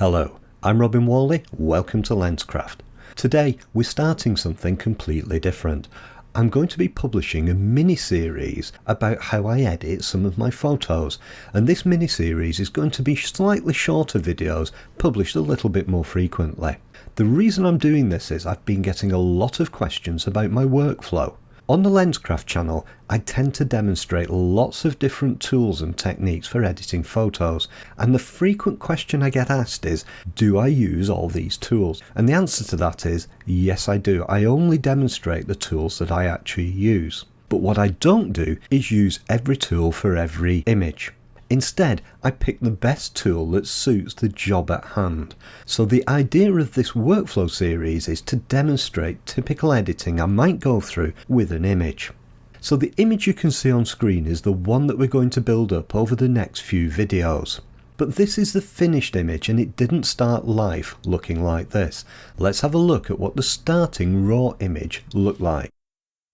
Hello, I'm Whalley, welcome to Lenscraft. Today we're starting something completely different. I'm going to be publishing a mini-series about how I edit some of my photos, and this mini-series is going to be slightly shorter videos published a little bit more frequently. The reason I'm doing this is I've been getting a lot of questions about my workflow. On the Lenscraft channel, I tend to demonstrate lots of different tools and techniques for editing photos, and the frequent question I get asked is, do I use all these tools? And the answer to that is, yes I do. I only demonstrate the tools that I actually use. But what I don't do is use every tool for every image. Instead, I pick the best tool that suits the job at hand. So the idea of this workflow series is to demonstrate typical editing I might go through with an image. So the image you can see on screen is the one that we're going to build up over the next few videos. But this is the finished image and it didn't start life looking like this. Let's have a look at what the starting raw image looked like.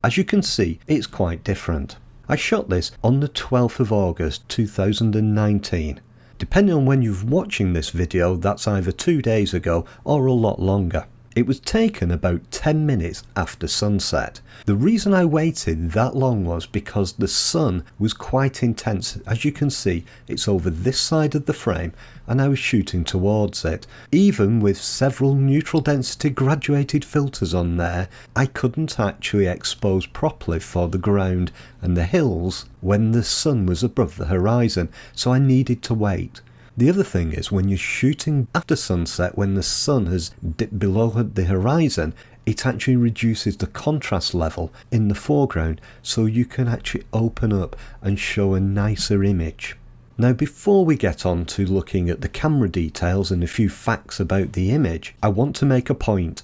As you can see, it's quite different. I shot this on the 12th of August 2019. Depending on when you're watching this video, that's either 2 days ago or a lot longer. It was taken about 10 minutes after sunset. The reason I waited that long was because the sun was quite intense. As you can see, it's over this side of the frame and I was shooting towards it. Even with several neutral density graduated filters on there, I couldn't actually expose properly for the ground and the hills when the sun was above the horizon, so I needed to wait. The other thing is, when you're shooting after sunset, when the sun has dipped below the horizon, it actually reduces the contrast level in the foreground, so you can actually open up and show a nicer image. Now, before we get on to looking at the camera details and a few facts about the image, I want to make a point.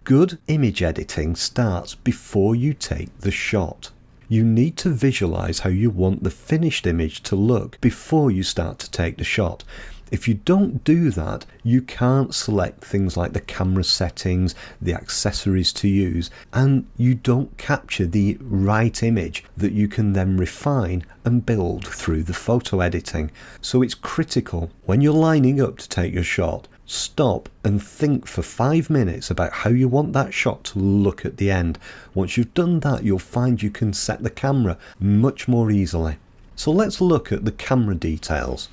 Good image editing starts before you take the shot. You need to visualize how you want the finished image to look before you start to take the shot. If you don't do that, you can't select things like the camera settings, the accessories to use, and you don't capture the right image that you can then refine and build through the photo editing. So it's critical when you're lining up to take your shot, stop and think for 5 minutes about how you want that shot to look at the end. Once you've done that, you'll find you can set the camera much more easily. So let's look at the camera details.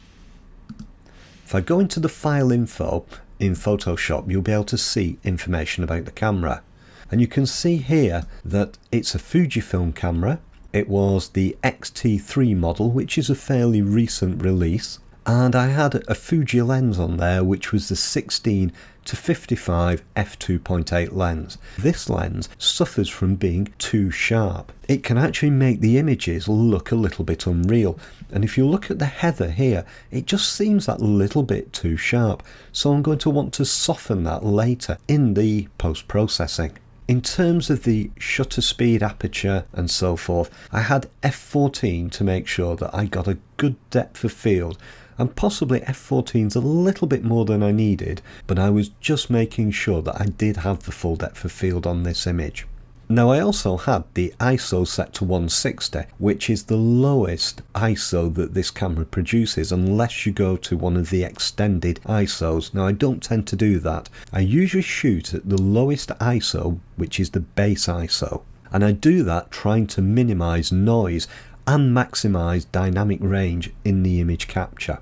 If I go into the file info in Photoshop, you'll be able to see information about the camera. And you can see here that it's a Fujifilm camera. It was the X-T3 model, which is a fairly recent release. And I had a Fuji lens on there, which was the 16 to 55 f2.8 lens. This lens suffers from being too sharp. It can actually make the images look a little bit unreal. And if you look at the heather here, it just seems that little bit too sharp. So I'm going to want to soften that later in the post-processing. In terms of the shutter speed, aperture and so forth, I had f14 to make sure that I got a good depth of field. And possibly f14's a little bit more than I needed, but I was just making sure that I did have the full depth of field on this image. Now, I also had the ISO set to 160, which is the lowest ISO that this camera produces unless you go to one of the extended ISOs. Now, I don't tend to do that. I usually shoot at the lowest ISO, which is the base ISO, and I do that trying to minimize noise and maximize dynamic range in the image capture.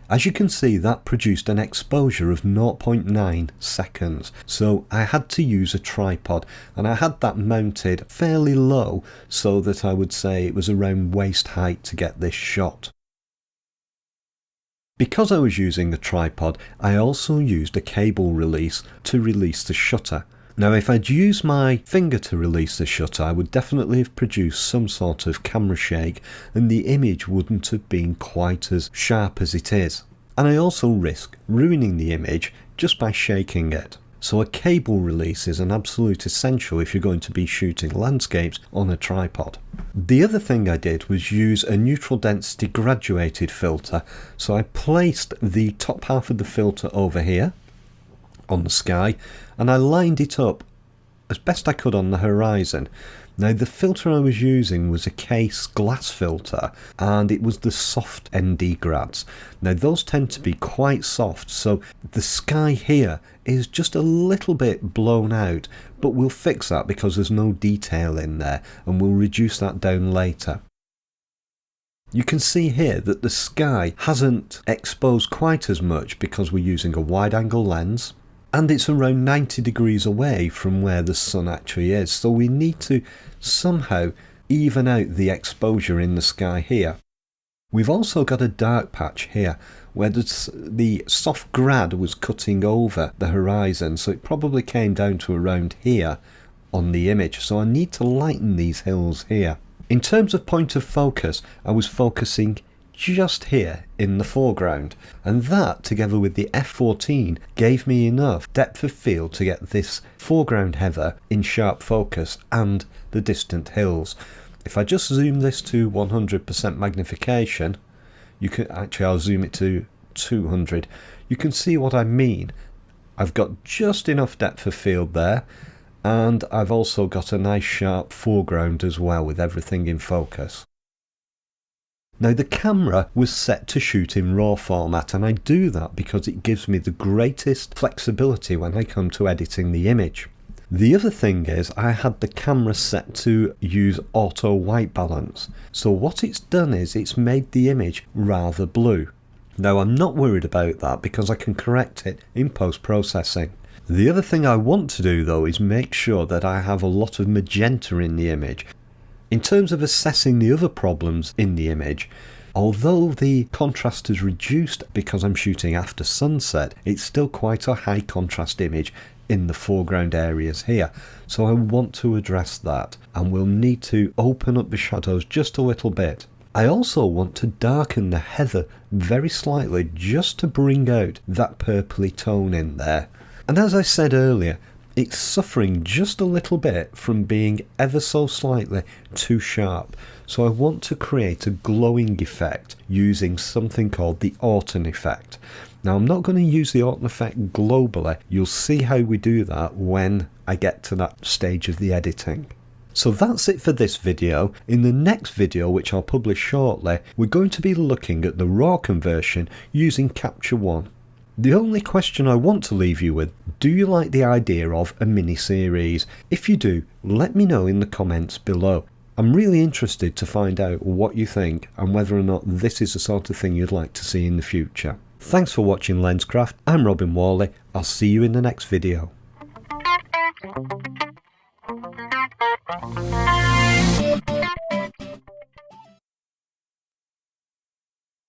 As you can see, that produced an exposure of 0.9 seconds, so I had to use a tripod, and I had that mounted fairly low so that I would say it was around waist height to get this shot. Because I was using a tripod, I also used a cable release to release the shutter. Now, if I'd used my finger to release the shutter, I would definitely have produced some sort of camera shake and the image wouldn't have been quite as sharp as it is. And I also risk ruining the image just by shaking it. So a cable release is an absolute essential if you're going to be shooting landscapes on a tripod. The other thing I did was use a neutral density graduated filter. So I placed the top half of the filter over here on the sky and I lined it up as best I could on the horizon. Now the filter I was using was a case glass filter, and it was the soft ND grads. Now those tend to be quite soft, so the sky here is just a little bit blown out, but we'll fix that because there's no detail in there, and we'll reduce that down later. You can see here that the sky hasn't exposed quite as much because we're using a wide angle lens, and it's around 90 degrees away from where the sun actually is, so we need to somehow even out the exposure in the sky here. We've also got a dark patch here where the soft grad was cutting over the horizon, so it probably came down to around here on the image, so I need to lighten these hills here. In terms of point of focus, I was focusing just here in the foreground, and that together with the f14 gave me enough depth of field to get this foreground heather in sharp focus and the distant hills. If I just zoom this to 100% magnification, you can actually, I'll zoom it to 200, you can see what I mean. I've got just enough depth of field there, and I've also got a nice sharp foreground as well with everything in focus. Now the camera was set to shoot in RAW format, and I do that because it gives me the greatest flexibility when I come to editing the image. The other thing is I had the camera set to use auto white balance, so what it's done is it's made the image rather blue. Now I'm not worried about that because I can correct it in post-processing. The other thing I want to do though is make sure that I have a lot of magenta in the image. In terms of assessing the other problems in the image, although the contrast is reduced because I'm shooting after sunset, it's still quite a high contrast image in the foreground areas here, so I want to address that, and we'll need to open up the shadows just a little bit. I also want to darken the heather very slightly just to bring out that purpley tone in there. And as I said earlier, it's suffering just a little bit from being ever so slightly too sharp, so I want to create a glowing effect using something called the Orton effect. Now I'm not going to use the Orton effect globally, you'll see how we do that when I get to that stage of the editing. So that's it for this video. In the next video, which I'll publish shortly, we're going to be looking at the RAW conversion using Capture One. The only question I want to leave you with, do you like the idea of a mini-series? If you do, let me know in the comments below. I'm really interested to find out what you think and whether or not this is the sort of thing you'd like to see in the future. Thanks for watching Lenscraft. I'm Whalley. I'll see you in the next video.